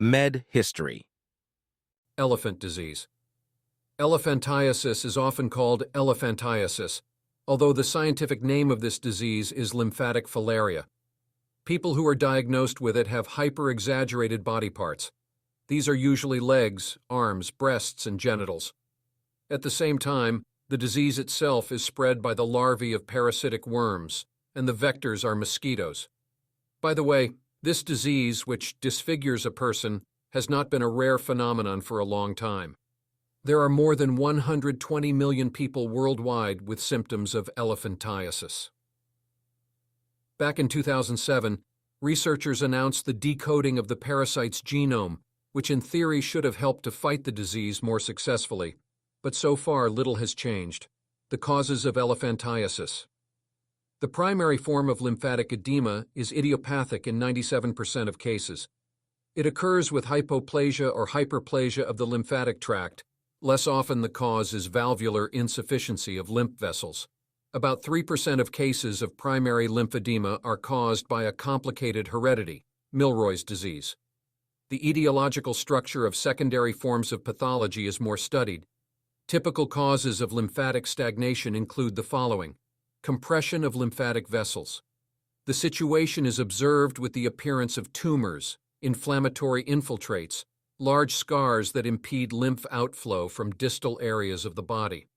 Med History. Elephant disease. Elephantiasis is often called elephantiasis, although the scientific name of this disease is lymphatic filaria. People who are diagnosed with it have hyper-exaggerated body parts. These are usually legs, arms, breasts, and genitals. At the same time, the disease itself is spread by the larvae of parasitic worms, and the vectors are mosquitoes. By the way, this disease, which disfigures a person, has not been a rare phenomenon for a long time. There are more than 120 million people worldwide with symptoms of elephantiasis. Back in 2007, researchers announced the decoding of the parasite's genome, which in theory should have helped to fight the disease more successfully. But so far, little has changed. The causes of elephantiasis. The primary form of lymphatic edema is idiopathic in 97% of cases. It occurs with hypoplasia or hyperplasia of the lymphatic tract. Less often the cause is valvular insufficiency of lymph vessels. About 3% of cases of primary lymphedema are caused by a complicated heredity, Milroy's disease. The etiological structure of secondary forms of pathology is more studied. Typical causes of lymphatic stagnation include the following: compression of lymphatic vessels. The situation is observed with the appearance of tumors, inflammatory infiltrates, large scars that impede lymph outflow from distal areas of the body.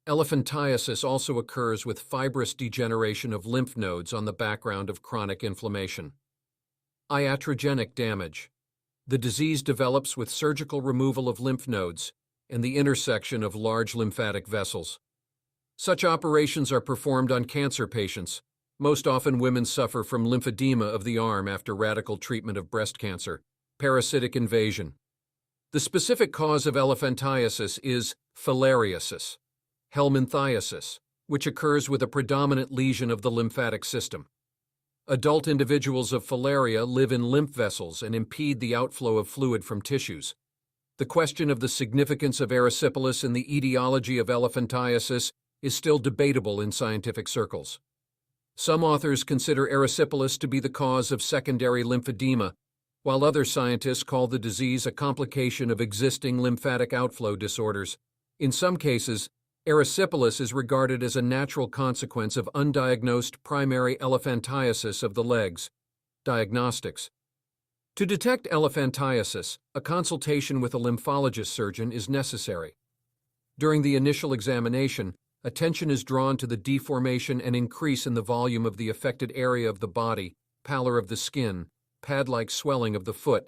Elephantiasis also occurs with fibrous degeneration of lymph nodes on the background of chronic inflammation. Iatrogenic damage. The disease develops with surgical removal of lymph nodes and the intersection of large lymphatic vessels. Such operations are performed on cancer patients. Most often women suffer from lymphedema of the arm after radical treatment of breast cancer. Parasitic invasion. The specific cause of elephantiasis is filariasis, helminthiasis, which occurs with a predominant lesion of the lymphatic system. Adult individuals of filaria live in lymph vessels and impede the outflow of fluid from tissues. The question of the significance of erysipelas in the etiology of elephantiasis is still debatable in scientific circles. Some authors consider erysipelas to be the cause of secondary lymphedema, while other scientists call the disease a complication of existing lymphatic outflow disorders. In some cases, erysipelas is regarded as a natural consequence of undiagnosed primary elephantiasis of the legs. Diagnostics. To detect elephantiasis, a consultation with a lymphologist surgeon is necessary. During the initial examination, attention is drawn to the deformation and increase in the volume of the affected area of the body, pallor of the skin, pad-like swelling of the foot.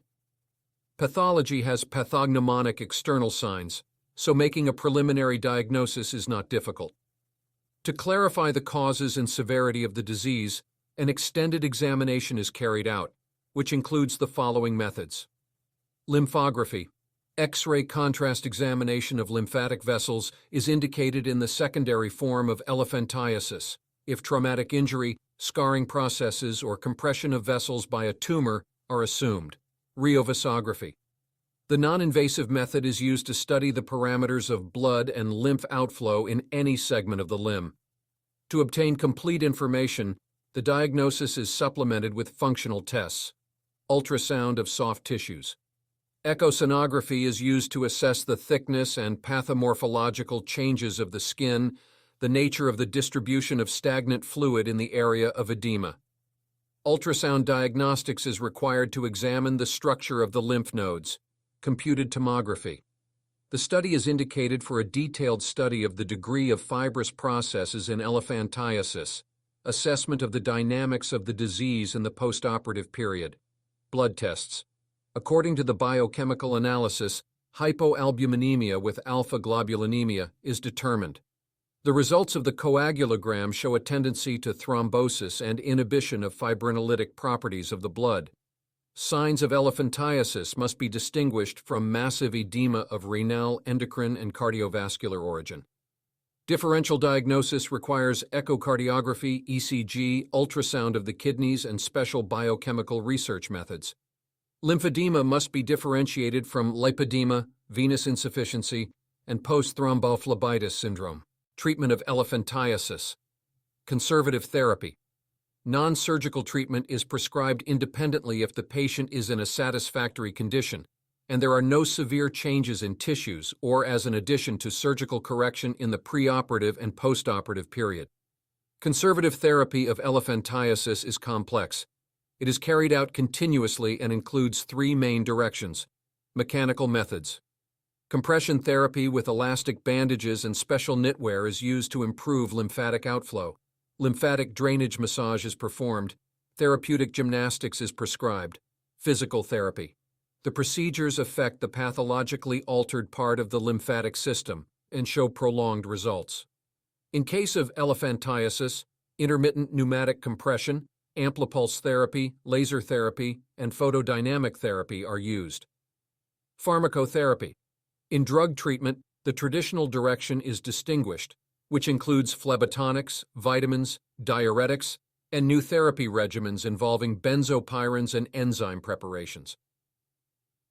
Pathology has pathognomonic external signs, so making a preliminary diagnosis is not difficult. To clarify the causes and severity of the disease, an extended examination is carried out, which includes the following methods. Lymphography. X-ray contrast examination of lymphatic vessels is indicated in the secondary form of elephantiasis if traumatic injury, scarring processes, or compression of vessels by a tumor are assumed. Rheovasography. The non-invasive method is used to study the parameters of blood and lymph outflow in any segment of the limb. To obtain complete information, the diagnosis is supplemented with functional tests. Ultrasound of soft tissues. Echosonography is used to assess the thickness and pathomorphological changes of the skin, the nature of the distribution of stagnant fluid in the area of edema. Ultrasound diagnostics is required to examine the structure of the lymph nodes. Computed tomography. The study is indicated for a detailed study of the degree of fibrous processes in elephantiasis, assessment of the dynamics of the disease in the postoperative period. Blood tests. According to the biochemical analysis, hypoalbuminemia with alpha-globulinemia is determined. The results of the coagulogram show a tendency to thrombosis and inhibition of fibrinolytic properties of the blood. Signs of elephantiasis must be distinguished from massive edema of renal, endocrine, and cardiovascular origin. Differential diagnosis requires echocardiography, ECG, ultrasound of the kidneys, and special biochemical research methods. Lymphedema must be differentiated from lipedema, venous insufficiency, and post-thrombophlebitis syndrome. Treatment of elephantiasis. Conservative therapy. Non-surgical treatment is prescribed independently if the patient is in a satisfactory condition, and there are no severe changes in tissues or as an addition to surgical correction in the preoperative and postoperative period. Conservative therapy of elephantiasis is complex. It is carried out continuously and includes three main directions. Mechanical methods. Compression therapy with elastic bandages and special knitwear is used to improve lymphatic outflow. Lymphatic drainage massage is performed. Therapeutic gymnastics is prescribed. Physical therapy. The procedures affect the pathologically altered part of the lymphatic system and show prolonged results. In case of elephantiasis, intermittent pneumatic compression, amplipulse therapy, laser therapy, and photodynamic therapy are used. Pharmacotherapy. In drug treatment, the traditional direction is distinguished, which includes phlebotomics, vitamins, diuretics, and new therapy regimens involving benzopyrins and enzyme preparations.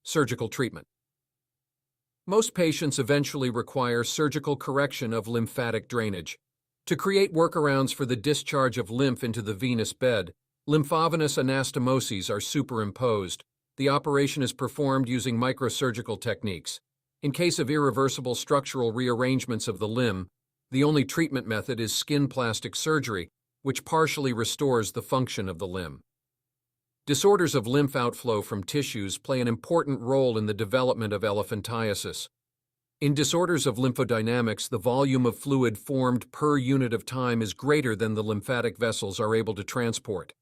Surgical treatment. Most patients eventually require surgical correction of lymphatic drainage. To create workarounds for the discharge of lymph into the venous bed, lymphovenous anastomoses are superimposed. The operation is performed using microsurgical techniques. In case of irreversible structural rearrangements of the limb, the only treatment method is skin plastic surgery, which partially restores the function of the limb. Disorders of lymph outflow from tissues play an important role in the development of elephantiasis. In disorders of lymphodynamics, the volume of fluid formed per unit of time is greater than the lymphatic vessels are able to transport.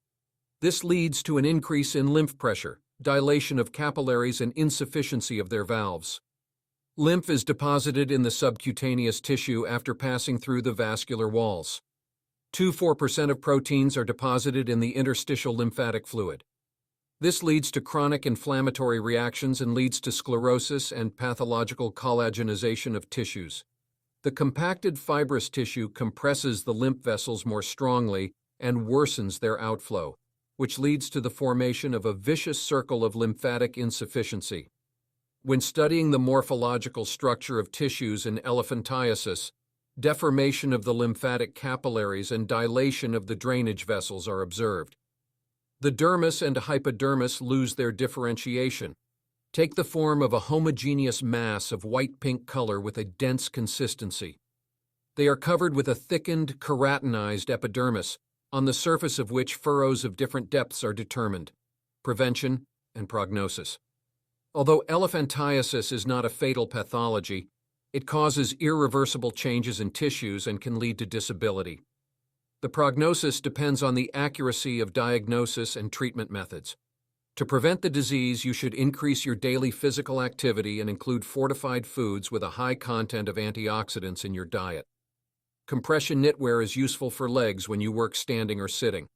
This leads to an increase in lymph pressure, dilation of capillaries, and insufficiency of their valves. Lymph is deposited in the subcutaneous tissue after passing through the vascular walls. 2–4% of proteins are deposited in the interstitial lymphatic fluid. This leads to chronic inflammatory reactions and leads to sclerosis and pathological collagenization of tissues. The compacted fibrous tissue compresses the lymph vessels more strongly and worsens their outflow, which leads to the formation of a vicious circle of lymphatic insufficiency. When studying the morphological structure of tissues in elephantiasis, deformation of the lymphatic capillaries and dilation of the drainage vessels are observed. The dermis and hypodermis lose their differentiation, take the form of a homogeneous mass of white-pink color with a dense consistency. They are covered with a thickened, keratinized epidermis, on the surface of which furrows of different depths are determined. Prevention and prognosis. Although elephantiasis is not a fatal pathology, it causes irreversible changes in tissues and can lead to disability. The prognosis depends on the accuracy of diagnosis and treatment methods. To prevent the disease, you should increase your daily physical activity and include fortified foods with a high content of antioxidants in your diet. Compression knitwear is useful for legs when you work standing or sitting.